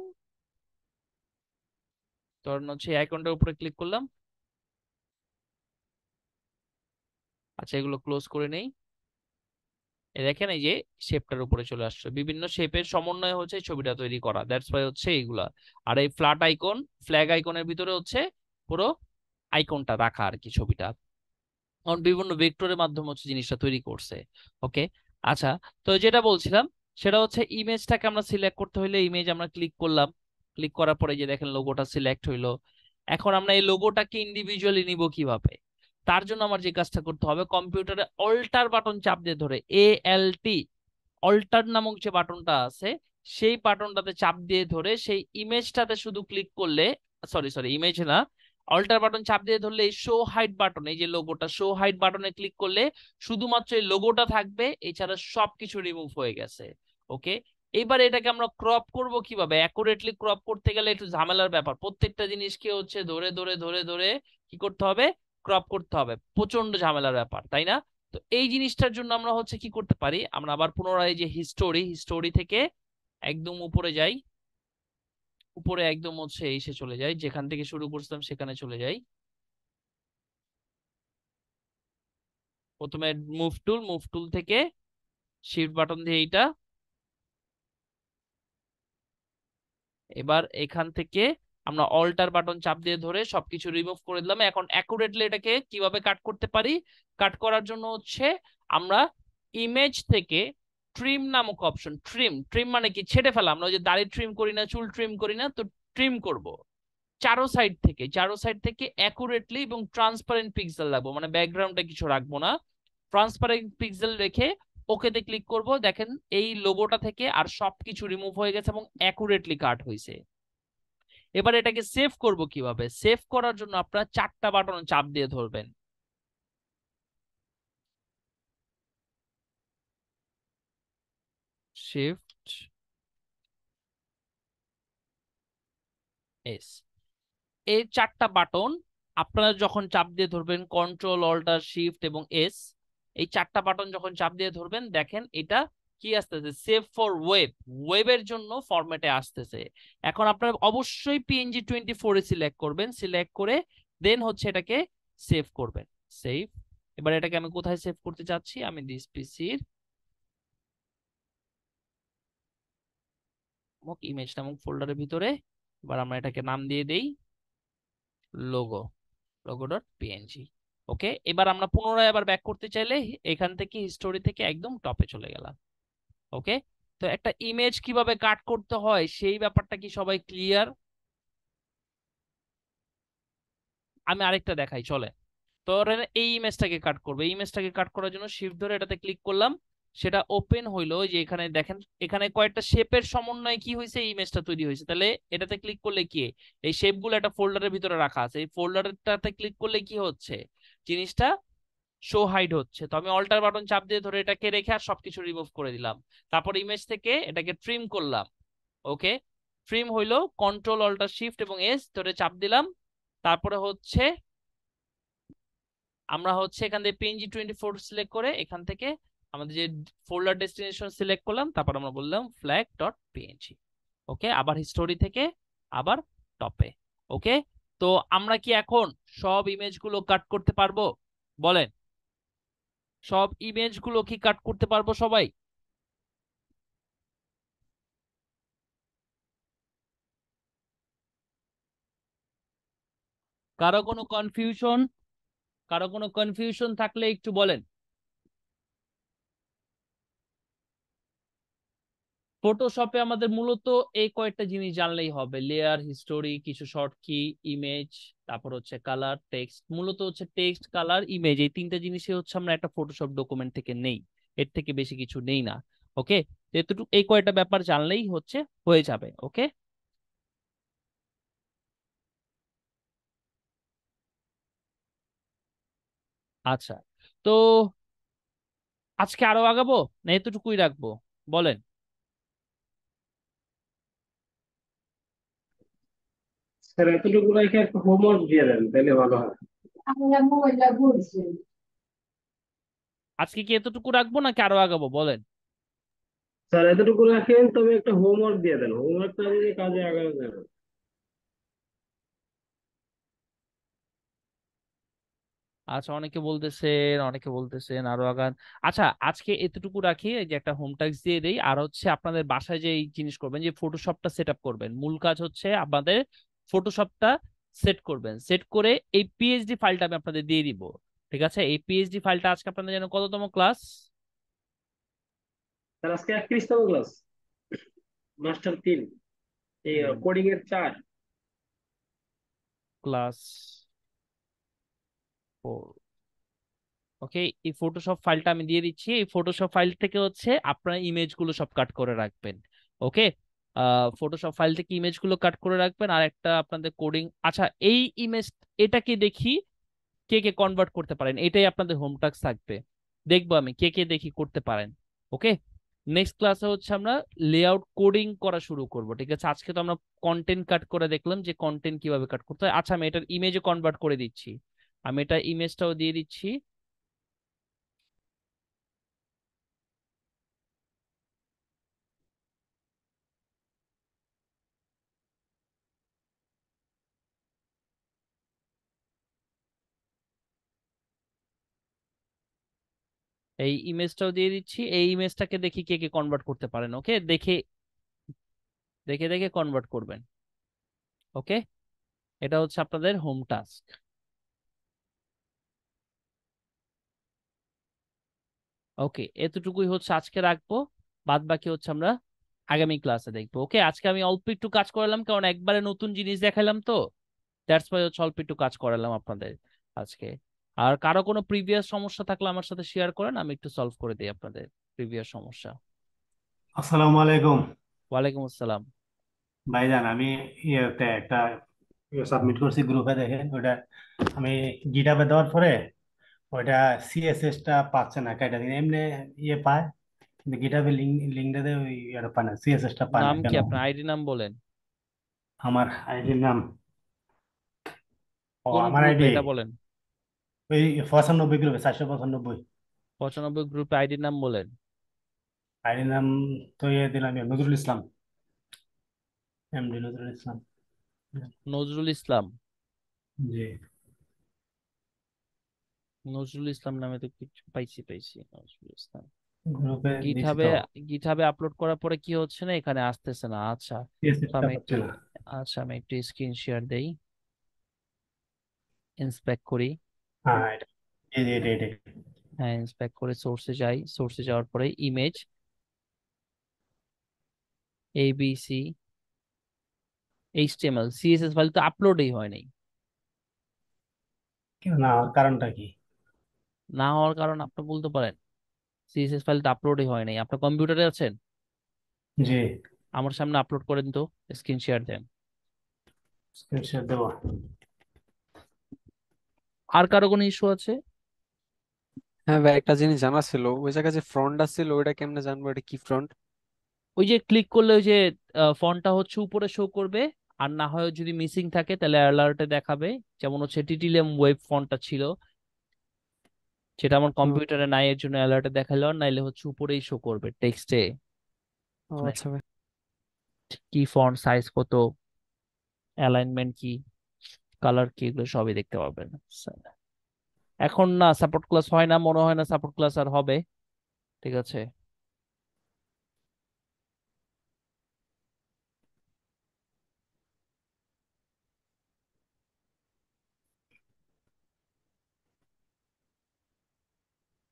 ধরুন হচ্ছে এই আইকনটার উপরে ক্লিক করলাম। আচ্ছা, এগুলো ক্লোজ করে নেই। এই দেখেন এই যে শেপটার উপরে চলে আসছে, বিভিন্ন শেপের সমন্বয় হচ্ছে এই ছবিটা তৈরি করা, দ্যাটস ওয়াই হচ্ছে এইগুলা। আর এই ফ্ল্যাট আইকন, ফ্ল্যাগ আইকনের ভিতরে হচ্ছে পুরো আইকনটা রাখা আর কি, ছবিটা। কারণ বিভিন্ন ভেক্টরের মাধ্যমে হচ্ছে জিনিসটা তৈরি করছে। ওকে, আচ্ছা, তো যেটা বলছিলাম সেটা হচ্ছে ইমেজটাকে আমরা সিলেক্ট করতে হলে ইমেজ আমরা ক্লিক করলাম, ক্লিক করার পরে যে দেখেন লোগোটা সিলেক্ট হইলো। এখন আমরা এই লোগোটাকে ইন্ডিভিজুয়ালি নিব কিভাবে? তার জন্য আমার যে কাজটা করতে হবে, কম্পিউটারে অল্টার বাটন চাপ দিয়ে ধরে, ALT, অল্টার নামক যে বাটনটা আছে সেই বাটনটাতে চাপ দিয়ে ধরে সেই ইমেজটাতে শুধু ক্লিক করলে, সরি সরি ইমেজ না, অল্টার বাটন চাপ দিয়ে ধরলে এই শো হাইড বাটন, এই যে লোগোটা, শো হাইড বাটনে ক্লিক করলে শুধুমাত্র এই লোগোটা থাকবে, এছাড়া সবকিছু রিমুভ হয়ে গেছে। ওকে, এবার এটাকে আমরা ক্রপ করব কিভাবে? অ্যাকুরেটলি ক্রপ করতে গেলে একটু ঝামেলার ব্যাপার, প্রত্যেকটা জিনিসকে হচ্ছে ধরে ধরে ধরে ধরে কি করতে হবে, ক্রপ করতে হবে, প্রচন্ড ঝামেলার ব্যাপার, তাই না? তো এই জিনিসটার জন্য আমরা হচ্ছে কি করতে পারি, আমরা আবার পুনরায় যে হিস্টোরি, হিস্টোরি থেকে একদম উপরে যাই, উপরে একদম হচ্ছে এসে চলে যাই, যেখান থেকে শুরু করছিলাম সেখানে চলে যাই। প্রথমে মুভ টুল থেকে শিফট বাটন দিয়ে এইটা, এবার এখান থেকে আমরা অল্টার বাটন চাপ দিয়ে ধরে সবকিছু রিমুভ করে দিলাম। এখন অ্যাকুরেটলি এটাকে কিভাবে কাট করতে পারি? কাট করার জন্য হচ্ছে আমরা ইমেজ থেকে ট্রিম নামক অপশন, ট্রিম ট্রিম মানে কি ছেটে ফেলা, আমরা ওই যে দাড়ি ট্রিম করি না, চুল ট্রিম করি না, তো ট্রিম করব চারো সাইড থেকে অ্যাকুরেটলি এবং ট্রান্সপারেন্ট পিক্সেল রাখবো, মানে ব্যাকগ্রাউন্ডে কিছু রাখবো না, ট্রান্সপারেন্ট পিক্সেল রেখে ওকেতে ক্লিক করব। দেখেন এই লোগোটা থেকে আর সবকিছু রিমুভ হয়ে গেছে এবং অ্যাকুরেটলি কাট হয়েছে। এবার এটাকে সেভ করব কিভাবে? সেভ করার জন্য আপনারা চারটা বাটন চাপ দিয়ে ধরবেন। শিফট এস, এই চারটা বাটন আপনারা যখন চাপ দিয়ে ধরবেন, কন্ট্রোল অল্টার শিফট এবং এস, এই চারটা বাটন যখন চাপ দিয়ে ধরবেন দেখেন এটা কি আসতেছে, সেভ ফর ওয়েব, ওয়েবের জন্য ফরম্যাটে আসতেছে। এখন আপনারা অবশ্যই PNG 24 এ সিলেক্ট করবেন, সিলেক্ট করে দেন হচ্ছে এটাকে সেভ করবেন। সেভ। এবার এটাকে আমি কোথায় সেভ করতে চাচ্ছি? আমি দিস পিসির ইমেজ নামক ফোল্ডারের ভিতরে, এবার আমরা এটাকে নাম দিয়ে দেই লোগো, logo.png। ওকে, এবার আমরা পুনরায় আবার ব্যাক করতে চাইলে এখান থেকে হিস্টোরি থেকে একদম টপে চলে গেলাম। ওকে, তো একটা ইমেজ কিভাবে কাট করতে হয় সেই ব্যাপারটা কি সবাই ক্লিয়ার? আমি আরেকটা দেখাই চলে। তো এই ইমেজটাকে কাট করবে, এই ইমেজটাকে কাট করার জন্য শিফট ধরে এটাতে ক্লিক করলাম, সেটা ওপেন হইলো। যে এখানে দেখেন এখানে কয়েকটা শেপের সমন্বয়ে কি হয়েছে, এই ইমেজটা তৈরি হয়েছে। তাহলে এটাতে ক্লিক করলে কি, এই শেপগুলো একটা ফোল্ডারের ভিতরে রাখা আছে, এই ফোল্ডারটাতে ক্লিক করলে কি হচ্ছে, জিনিসটা শো হাইড হচ্ছে। তো আমি অল্টার বাটন চাপ দিয়ে ধরে এটাকে রেখে আর সবকিছু রিমুভ করে দিলাম। তারপর ইমেজ থেকে এটাকে ট্রিম করলাম। ওকে, ট্রিম হইলো কন্ট্রোল অল্টার শিফট এবং এস ধরে চাপ দিলাম। তারপরে হচ্ছে আমরা হচ্ছে এখান থেকে PNG 24 সিলেক্ট করে এখান থেকে আমাদের যে ফোল্ডার ডেস্টিনেশন সিলেক্ট করলাম, তারপর আমরা বললাম flag.png। ওকে, আবার হিস্টোরি থেকে আবার টপে। ওকে, তো আমরা কি এখন সব ইমেজগুলো কাট করতে পারবো? বলেন, সব ইমেজগুলো কি কাট করতে পারবো সবাই? কারো কোনো কনফিউশন, কারো কোনো কনফিউশন থাকলে একটু বলেন। ফটোশপে আমাদের মূলত এই কয়েকটা জিনিস জানলেই হবে, লেয়ার, হিস্টোরি, কিছু শর্ট কি, ইমেজ, তারপর হচ্ছে কালার, টেক্সট। মূলত হচ্ছে টেক্সট, কালার, ইমেজ, এই তিনটা জিনিসই হচ্ছে আমরা একটা ফটোশপ ডকুমেন্ট থেকে নেই, এর থেকে বেশি কিছু নেই না। ওকে, এতটুকু এই কয়টা ব্যাপার জানলেই হচ্ছে হয়ে যাবে। ওকে, আচ্ছা, তো আজকে আরো আগাবো না এতটুকুই রাখবো? বলেন। স্যার এতটুকু রেখে একটা হোমওয়ার্ক দিয়ে দেন তাহলে ভালো হয়। আজকে কি এতটুকু রাখবো নাকি আরো আগাবো? বলেন। স্যার এতটুকু রাখেন, তবে একটা হোমওয়ার্ক দিয়ে দেন, হোমওয়ার্কটা যদি কাজে আগানো যাবে। আচ্ছা, অনেকে বলতেছেন আরো আগান। আচ্ছা, আজকে এতটুকু রাখি, এই যে একটা হোম টাস্ক দিয়ে দেই। আর হচ্ছে আপনাদের বাসায় যে এই জিনিস করবেন, যে ফটোশপটা সেট আপ করবেন, মূল কাজ হচ্ছে আপনাদের ফটোশপটা সেট করবেন। সেট করে এই পিএইচডি ফাইলটা আমি আপনাদের দিয়ে দিব। ঠিক আছে, এই পিএইচডি ফাইলটা আজকে আপনাদের যেন কততম ক্লাস? স্যার আজকে 31তম ক্লাস, মাস্টার 3, এই কোডিং এর 4। ক্লাস 4। ওকে, এই ফটোশপ ফাইলটা আমি দিয়ে দিচ্ছি। এই ফটোশপ ফাইল থেকে হচ্ছে আপনার ইমেজগুলো সব কাট করে রাখবেন। ওকে, ফটোশপ ফাইল থেকে ইমেজগুলো কাট করে রাখবেন। আর একটা আপনাদের কোডিং, আচ্ছা এই ইমেজ, এটাকে দেখি কে কে কনভার্ট করতে পারেন, এটাই আপনাদের হোম টাস্ক থাকবে। দেখবো আমি কে কে দেখি করতে পারেন। ওকে, নেক্সট ক্লাসে হচ্ছে আমরা লেআউট কোডিং করা শুরু করব। ঠিক আছে, আজকে তো আমরা কন্টেন্ট কাট করে দেখলাম যে কন্টেন্ট কিভাবে কাট করতে হয়। আচ্ছা, আমি এটার ইমেজে কনভার্ট করে দিচ্ছি, আমি এটা ইমেজটাও দিয়ে দিচ্ছি। এই ইমেজটাও দিয়ে দিচ্ছি, এই ইমেজটাকে দেখি কে কে কনভার্ট করতে পারেন। ওকে, দেখে দেখে দেখে কনভার্ট করবেন। ওকে, এটা হচ্ছে আপনাদের হোম টাস্ক। ওকে, এতটুকুই হচ্ছে আজকে রাখবো, বাদ বাকি হচ্ছে আমরা আগামী ক্লাসে দেখবো। ওকে, আজকে আমি অল্প একটু কাজ করালাম, কারণ একবারে নতুন জিনিস দেখালাম তো, দ্যাটস ওয়াই হচ্ছে অল্প একটু কাজ করালাম আপনাদের আজকে। আর কারো কোনো প্রিভিয়াস সমস্যা থাকলে আমার সাথে শেয়ার করেন, আমি একটু সলভ করে দিই আপনাদের প্রিভিয়াস সমস্যা। আসসালামু আলাইকুম। ওয়ালাইকুম আসসালাম। ভাইজান, আমি ইয়েতে একটা সাবমিট করছি গ্রুপে, দেখেন ওটা। আমি গিটাবে দেওয়ার পরে ওইটা সিএসএস টা পাচ্ছে না, কাইটা দিন এমনি ইয়ে পায়, কিন্তু গিটাবে লিঙ্কটা দেয় ওই ইয়েটা পায় না, সিএসএস টা পায় না নাম কি কেন? আপনার? আইডি নাম বলেন। আমার আইডির নাম, ও কোন আমার গ্রুপে আইডি এটা বলেন। ওই 95 গ্রুপে, 495। 95 গ্রুপে আইডির নাম বলেন। আইডির নাম তো ইয়ে দিলাম, নজরুল ইসলাম, এমডি নজরুল ইসলাম। নজরুল ইসলাম। জি। নজরুল ইসলাম নামে তো কিছু পাইছি, পাইছি নজরুল ইসলাম। গ্রুপে দিছি গিটহাবে, তো, গিটহাবে আপলোড করার পরে কি হচ্ছে না, এখানে আসতেছে না। আচ্ছা, সিএসএস তো টা আমি একটু, পাচ্ছে না। আচ্ছা আমি একটু স্ক্রিন শেয়ার দেই, ইন্সপেক্ট করি। হ্যাঁ, এটা এই যে এটা। হ্যাঁ, ইন্সপেক্ট করে সোর্সে যাই, সোর্সে যাওয়ার পরে image ABC HTML CSS file তো আপলোডই হয় নাই। না, কারণটা কি? না হওয়ার কারণ আপনি বলতে পারেন, সিএসএস ফাইল তো আপলোডই হয় নাই। আপনার কম্পিউটারে আছেন? জি। আমার সামনে আপলোড করেন তো, স্ক্রিন শেয়ার দেন। স্ক্রিনশট দেবো। আর কারো কোনো ইস্যু আছে? হ্যাঁ ভাই, একটা জিনিস জানা ছিল, ওই জায়গায় যে ফ্রন্টটা ছিল ওইটা কেমনে জানবো এটা কি ফ্রন্ট? ওই যে ক্লিক করলে ওই যে ফন্টটা হচ্ছে উপরে শো করবে, আর না হয় যদি মিসিং থাকে তাহলে অ্যালার্টে দেখাবে। যেমন হচ্ছে টিটিএম ওয়েব ফন্টটা ছিল, যেটা আমার কম্পিউটারে নাই, এর জন্য অ্যালার্টে দেখালো, আর নাইলে হচ্ছে উপরেই শো করবে টেক্সটে। ও আচ্ছা ভাই। কি ফন্ট সাইজ কত, অ্যালাইনমেন্ট কি, কালার কি, এগুলো সবই দেখতে পাবেন। এখন না সাপোর্ট ক্লাস হয় না, মনে হয় না সাপোর্ট ক্লাস আর হবে। ঠিক আছে,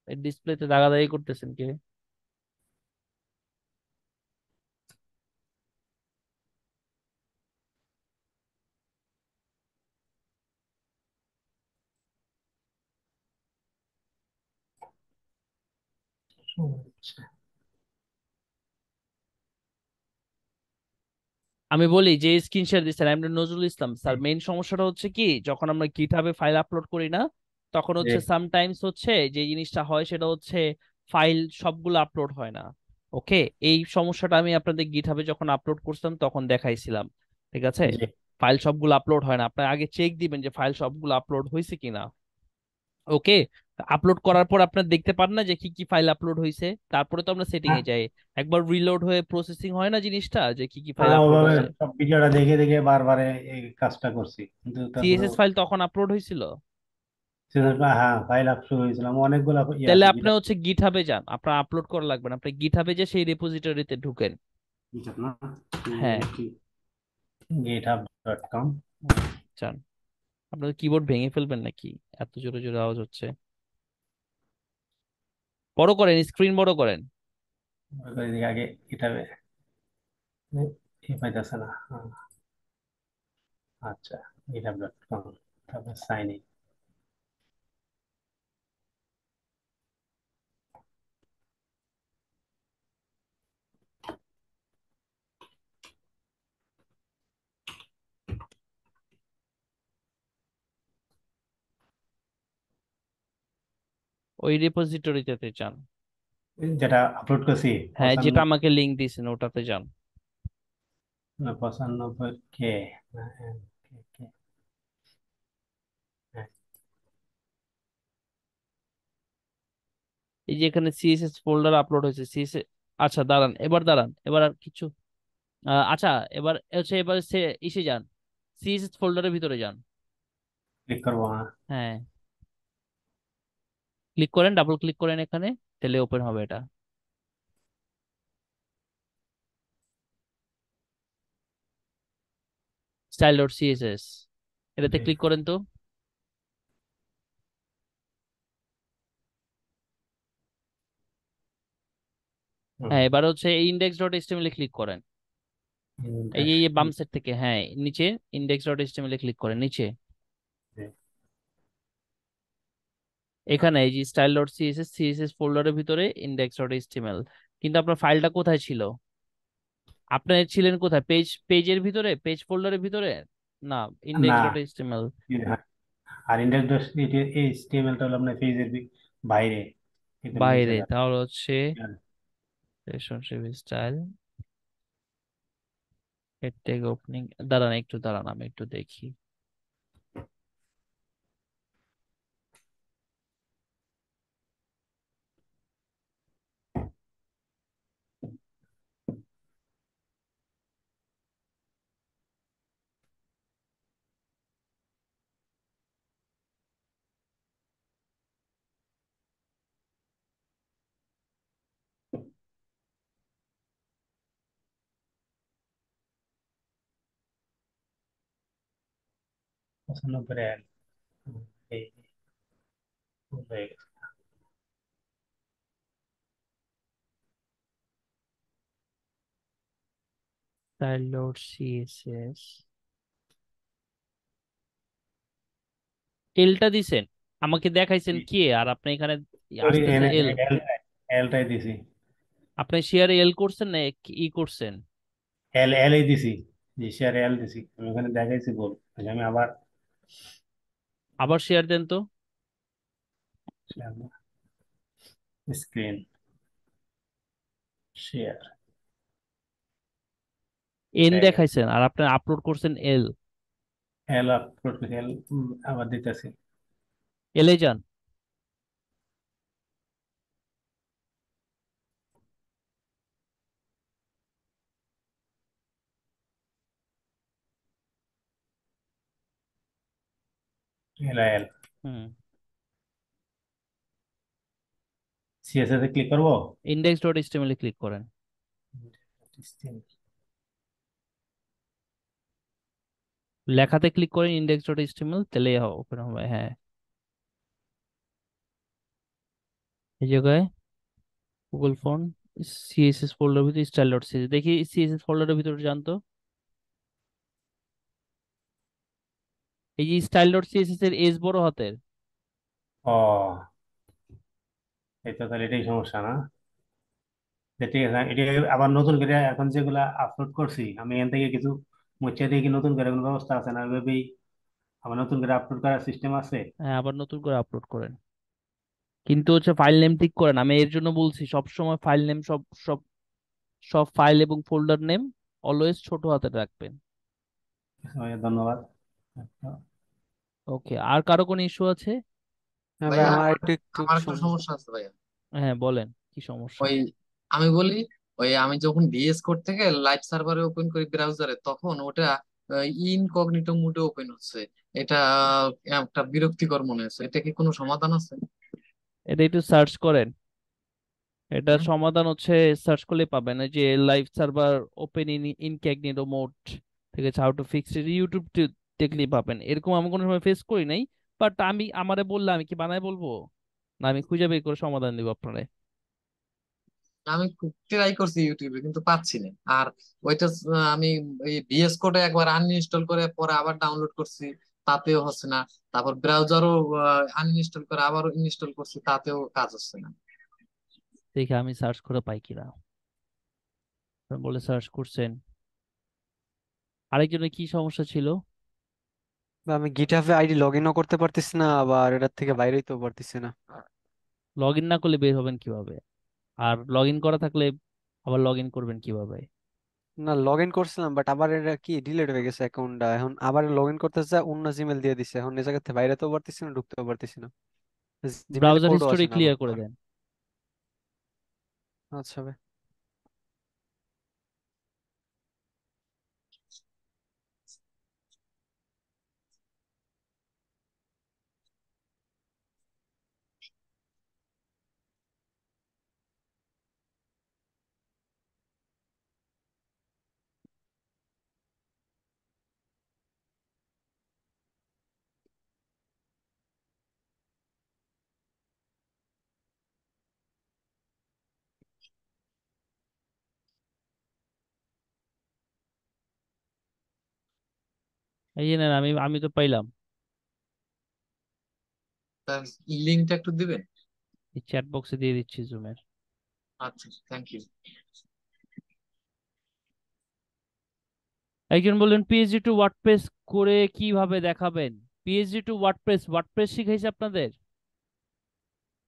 এই ডিসপ্লেতে দাগাদাগি করতেছেন কি? আমি বলি যে স্ক্রিন শেয়ার দিচ্ছেন আমি নজরুল ইসলাম স্যার। মেইন সমস্যাটা হচ্ছে কি, যখন আমরা গিটহাবে ফাইল আপলোড করি না, তখন জি। হচ্ছে সামটাইমস হচ্ছে যে জিনিসটা হয় সেটা হচ্ছে ফাইল সবগুলো আপলোড হয় না। ওকে, এই সমস্যাটা আমি আপনাদের গিটহাবে যখন আপলোড করছিলাম তখন দেখাইছিলাম। ঠিক আছে, জি। ফাইল সবগুলো আপলোড হয় না, আপনার আগে চেক দিবেন যে ফাইল সবগুলো আপলোড হয়েছে কিনা। ওকে, আপলোড করার পর আপনার দেখতে পান না যে কি কি ফাইল আপলোড হয়েছে, তারপরে তো আমরা সেটিং হ্যাঁ, এ যাই, একবার রিলোড হয়ে প্রসেসিং হয় না জিনিসটা, যে কি কি ফাইল হ্যাঁ, আপলোড ওভাবে হয়েছে। সব ভিডিওটা দেখে দেখে বারবার এই কাজটা করছি, কিন্তু তারপরে সিএসএস ফাইল তখন আপলোড হয়েছিল। হ্যাঁ, ফাইল আপ শুরু হয়েছিলাম, অনেকগুলো ইয়ে তাহলে আছে আপনি গিটার। হচ্ছে গিটহাবে যান, আপনার আপলোড করা লাগবে না, আপনি গিটহাবে যে সেই রেপোজিটরিতে ঢুকেন। গিটার না, হ্যাঁ, github.com। হুম, যান। আপনার কিবোর্ড ভেঙে ফেলবেন নাকি, এত জোরে জোরে আওয়াজ হচ্ছে? বড় করেন, স্ক্রিন বড় করেন। এদিকে আগে গিটাবে পাইতেছে না। আচ্ছা, github.com, তারপর সাইন ইন। ওই রেপোজিটরিতে যান। যেটা আপলোড করছি হ্যাঁ, যেটা 95, আমাকে লিংক দিয়েছেন ওটাতে যান। 95 কে। হ্যাঁ, কে, হ্যাঁ। এই যে এখানে সিএসএস ফোল্ডার আপলোড হয়েছে, সিএসএস। আচ্ছা দাঁড়ান, এবার দাঁড়ান, এবার আর কিছু আচ্ছা, এবার হচ্ছে এবার সে ইসে যান, সিএসএস ফোল্ডারের ভিতরে যান। ক্লিক করবো, হ্যাঁ। হ্যাঁ, ক্লিক করেন, ডাবল ক্লিক করেন এখানে। তাহলে ওপেন হবে এটা। স্টাইল ডট সিএসএস, এটাতে ক্লিক করেন তো। হ্যাঁ, এবার হচ্ছে ইন্ডেক্স ডট এইচটিএমএল এ ক্লিক করেন। এই বাম সাইড থেকে, হ্যাঁ নিচে ইন্ডেক্স ডট এইচটিএমএল এ ক্লিক করেন নিচে। এখানে এই যে স্টাইল ডট সিএসএস, সিএসএস ফোল্ডারের ভিতরে ইন্ডেক্স ডট এইচটিএমএল। কিন্তু আপনার ফাইলটা কোথায় ছিল? আপনার ছিলেন কোথায়? পেজের ভিতরে, পেজ ফোল্ডারের ভিতরে? না, ইন্ডেক্স না, ডট এইচটিএমএল আর ইন্ডেক্স এইচটিএমএল টা হলো আপনার পেজের বাইরে, একদম নিচে বাইরে। থাকে। তাহলে হচ্ছে রিলেশনশিপ স্টাইল টেক ওপেনিং। দাঁড়ান একটু, দাঁড়ান আমি একটু দেখি। পছন্দ করে এই হয়ে গেছে। স্টাইল ডট সিএসএস, এলটা দিছেন, আমাকে দেখাইছেন কি আর আপনি এখানে ওই আসতেছে এল। এলটাই দিছি, আপনি শেয়ারে এল করছেন না ই করছেন? এল এই দিছি, জি শেয়ার এল দিছি, আমি ওখানে দেখাইছি বল। আচ্ছা, আমি আবার আবার শেয়ার দেন তো। স্ক্রিন শেয়ার এন দেখাইছেন আর আপনি আপলোড করছেন এল। এল আপলোড করছি, এল আবার দিতেছি। এলে যান। এল হুম, সিএসএস এ ক্লিক করবো। ইন্ডেক্স ডট এইচটিএমএল এ ক্লিক করেন। লেখাতে ক্লিক করেন ইন্ডেক্স ডট এইচটিএমএল, তাহলে ওপেন হবে। হ্যাঁ, এই জায়গায় গুগল ফোন, সিএসএস ফোল্ডার ভিতরে স্টাইল ডট সিএসএস, দেখি সিএসএস ফোল্ডারের ভিতরে জানতো। এই যে স্টাইল ডট সিএসএস এর এস বড় হাতের। ও, এই তো তাহলে এটাই সমস্যা না। ঠিক আছে, এটা আবার নতুন করে এখন যেগুলা আপলোড করছি আমি এখান থেকে কিছু মুছে দিয়ে কি নতুন করে কোনো ব্যবস্থা আছে না? ওইভাবেই আবার নতুন করে আপলোড করার সিস্টেম আছে? হ্যাঁ, আবার নতুন করে আপলোড করেন। কিন্তু হচ্ছে ফাইল নেম ঠিক করেন, আমি এর জন্য বলছি সব সময় ফাইল নেম, সব সব সব ফাইল এবং ফোল্ডার নেম অলওয়েজ ছোট হাতের রাখবেন। ধন্যবাদ। ওকে, আর কারো কোনো ইস্যু আছে? হ্যাঁ ভাই, ভাইয়া আমার আমার একটু একটু আমার একটা সমস্যা। সমস্যা আছে ভাইয়া। হ্যাঁ বলেন, কি সমস্যা? ওই আমি বলি, ওই আমি যখন ভিএস কোড থেকে লাইভ সার্ভারে ওপেন করি ব্রাউজারে, তখন ওটা ইনকগনিটো মোডে ওপেন হচ্ছে। এটা একটা বিরক্তিকর মনে হচ্ছে। এটা কি কোনো সমাধান আছে? এটা একটু সার্চ করেন। এটার হুম? সমাধান হচ্ছে সার্চ করলে পাবেন, এই যে live server open in incognito mode, ঠিক আছে, how to fix it, YouTube দেখলেই পাবেন। এরকম আমি কোনো সময় ফেস করি নাই, বাট আমি আমারে বললে আমি কি বানায় বলবো? না, আমি খুঁজে বের করে সমাধান দিব আপনারে। আমি ট্রাই করছি ইউটিউবে, কিন্তু পাচ্ছি না। আর ওইটা আমি এই ভিএস কোডে একবার আনইনস্টল করে পরে আবার ডাউনলোড করছি, তাতেও হচ্ছে না। তারপর ব্রাউজারও আনইনস্টল করে আবার ইনস্টল করছি, তাতেও কাজ হচ্ছে না। দেখে আমি সার্চ করে পাই কিনা। আপনি বলে সার্চ করছেন। আরেকজনের কি সমস্যা ছিল? বা আমি গিটহাবে আইডি লগ ইনও করতে পারতেছি না, আবার এটার থেকে বাইরে হইতেও পারতেছি না। লগ ইন না করলে বের হবেন কিভাবে? আর লগ ইন করা থাকলে আবার লগ ইন করবেন কিভাবে? না, লগ ইন করছিলাম, বাট আবার এটা কি ডিলিট হয়ে গেছে অ্যাকাউন্টটা। এখন আবার লগ ইন করতে চাই, অন্য জিমেল দিয়ে দিছে। এখন এই জায়গা থেকে বাইরে তো পারতেছি না, ঢুকতেও পারতেছি না, জিমেইলে ব্রাউজার কোডও হিস্টোরি আসে না আবার। ক্লিয়ার করে দেন। আচ্ছা ভাই। এই যে নেন, আমি আমি তো পাইলাম। তার লিঙ্কটা একটু দিবেন? এই চ্যাট বক্সে দিয়ে দিচ্ছি জুমের। আচ্ছা, থ্যাংক ইউ। একজন বললেন পিএইচডি টু ওয়ার্ডপ্রেস করে কিভাবে দেখাবেন। পিএইচডি টু ওয়ার্ডপ্রেস, ওয়ার্ডপ্রেস শিখাইছে আপনাদের?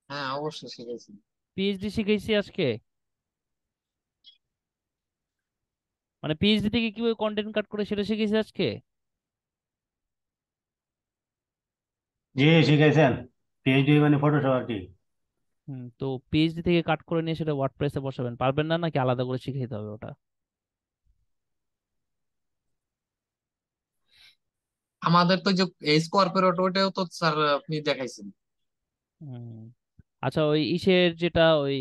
হ্যাঁ, অবশ্যই শিখেছি। পিএইচডি শিখাইছি আজকে, মানে পিএইচডি থেকে কিভাবে কন্টেন্ট কাট করে সেটা শিখাইছি আজকে। জি শিখাইছেন, পিএইচডি মানে ফটোশপ আর কি। তো পিএইচডি থেকে কাট করে নিয়ে সেটা ওয়ার্ডপ্রেসে বসাবেন, পারবেন না নাকি আলাদা করে শিখাইতে হবে ওটা? আমাদের তো যে এই কর্পোরেট ওটাও তো স্যার আপনি দেখাইছেন। হুম, আচ্ছা ওই ইসের যেটা ওই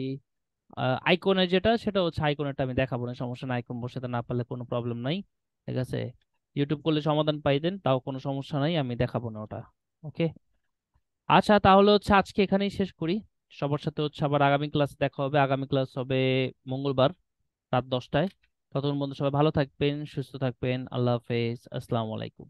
আইকনের যেটা, সেটা হচ্ছে আইকনেরটা আমি দেখাবো না, সমস্যা নাই, আইকন বসাতে না পারলে কোনো প্রবলেম নাই। ঠিক আছে, ইউটিউব করলে সমাধান পাইতেন, তাও কোনো সমস্যা নাই, আমি দেখাবো না ওটা। ওকে, আচ্ছা তাহলে হচ্ছে আজকে এখানেই শেষ করি। সবার সাথে হচ্ছে আবার আগামী ক্লাসে দেখা হবে। আগামী ক্লাস হবে মঙ্গলবার রাত 10টায়। ততক্ষণ বন্ধু সবাই ভালো থাকবেন, সুস্থ থাকবেন। আল্লাহ হাফেজ, আসসালামু আলাইকুম।